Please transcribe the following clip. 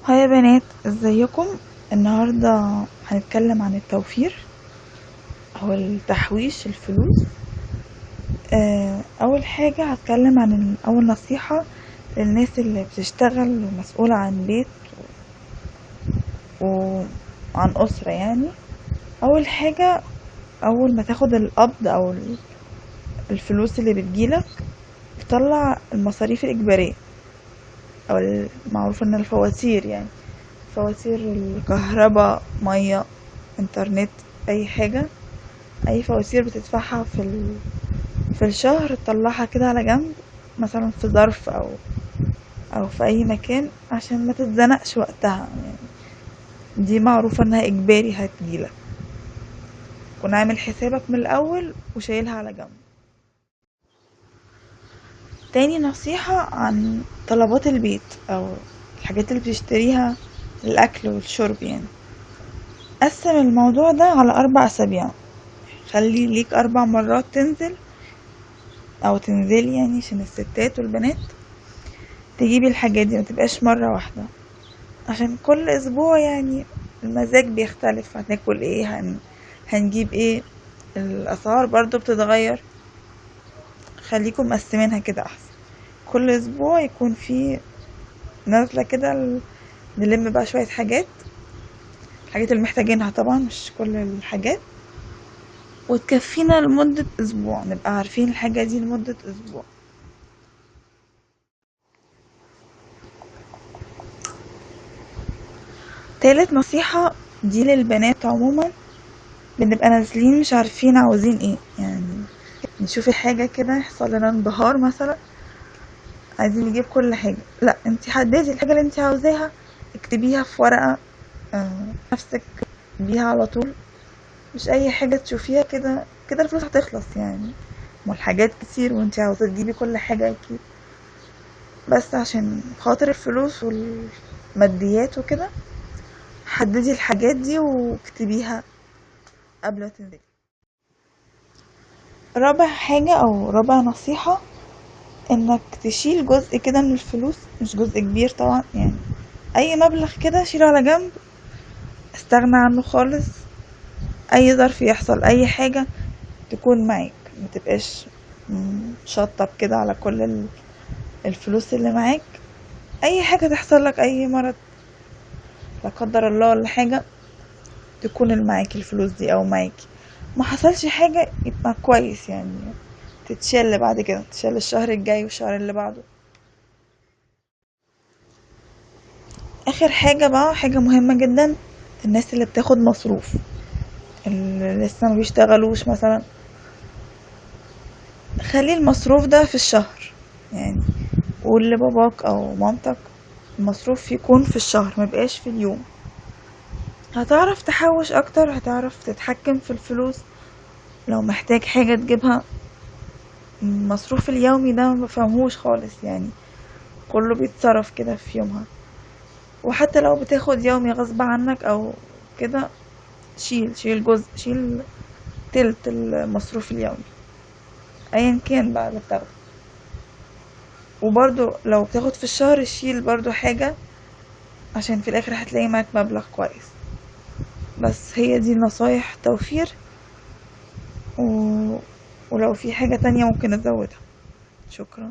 هاي يا بنات، ازيكم؟ النهاردة هنتكلم عن التوفير او التحويش الفلوس. اول حاجة هتكلم عن اول نصيحة للناس اللي بتشتغل ومسؤولة عن بيت وعن اسرة يعني. اول حاجة، اول ما تاخد القبض او الفلوس اللي بتجيلك، تطلع المصاريف الاجبارية او المعروف ان الفواتير يعني فواتير الكهرباء، مية، انترنت، اي حاجة، اي فواتير بتدفعها في الشهر تطلعها كده على جنب، مثلا في ظرف او في اي مكان عشان ما تتزنقش وقتها يعني. دي معروفة انها اجباري هتجيلك، كن عامل حسابك من الاول وشايلها على جنب. تاني نصيحة عن طلبات البيت او الحاجات اللي بتشتريها، الاكل والشرب يعني. قسم الموضوع ده على 4 اسابيع، خلي ليك 4 مرات تنزل او تنزلي يعني عشان الستات والبنات تجيبي الحاجات دي، متبقاش مرة واحدة، عشان كل اسبوع يعني المزاج بيختلف، هناكل ايه، هنجيب ايه، الاسعار برضو بتتغير. خليكم مقسمينها كده احسن، كل اسبوع يكون في نازلة كده نلم بقى شوية حاجات، الحاجات اللي محتاجينها طبعا مش كل الحاجات، وتكفينا لمدة اسبوع، نبقى عارفين الحاجة دي لمدة اسبوع. تالت نصيحة دي للبنات عموما، بنبقى نازلين مش عارفين عاوزين ايه يعني، نشوف الحاجة كده يحصل لنا انبهار مثلا، عايزين نجيب كل حاجة. لا، انتي حددي الحاجة اللي انتي عاوزاها، اكتبيها في ورقة نفسك بيها على طول، مش اي حاجة تشوفيها كده كده الفلوس هتخلص يعني، والحاجات كتير وانتي عاوزة تجيبي كل حاجة اكيد، بس عشان خاطر الفلوس والماديات وكده حددي الحاجات دي واكتبيها قبل ما تنزلي. رابع حاجة او رابع نصيحة، انك تشيل جزء كده من الفلوس، مش جزء كبير طبعا يعني، اي مبلغ كده شيله على جنب، استغنى عنه خالص. اي ظرف يحصل اي حاجة تكون معاك، ما تبقاش شطب كده على كل الفلوس اللي معاك. اي حاجة تحصل لك، اي مرض لا قدر الله ولا حاجة، تكون اللي معاك الفلوس دي، او معاكي ما حصلش حاجة يبقى كويس يعني، تتشال بعد كده، تتشال الشهر الجاي والشهر اللي بعده. اخر حاجة بقى، حاجة مهمة جدا، الناس اللي بتاخد مصروف، اللي لسه ما بيشتغلوش مثلا، خلي المصروف ده في الشهر يعني، قول لباباك او مامتك المصروف يكون في الشهر، ما بقاش في اليوم. هتعرف تحوش اكتر، هتعرف تتحكم في الفلوس، لو محتاج حاجة تجيبها. المصروف اليومي ده ما بفهموش خالص يعني، كله بيتصرف كده في يومها. وحتى لو بتاخد يومي غصب عنك او كده، شيل جزء، شيل تلت المصروف اليومي ايا كان بقى اللي بتاخده. وبرضو لو بتاخد في الشهر شيل برضو حاجة، عشان في الاخر هتلاقي معاك مبلغ كويس. بس هي دي نصايح توفير و... ولو في حاجة تانية ممكن ازودها. شكرا.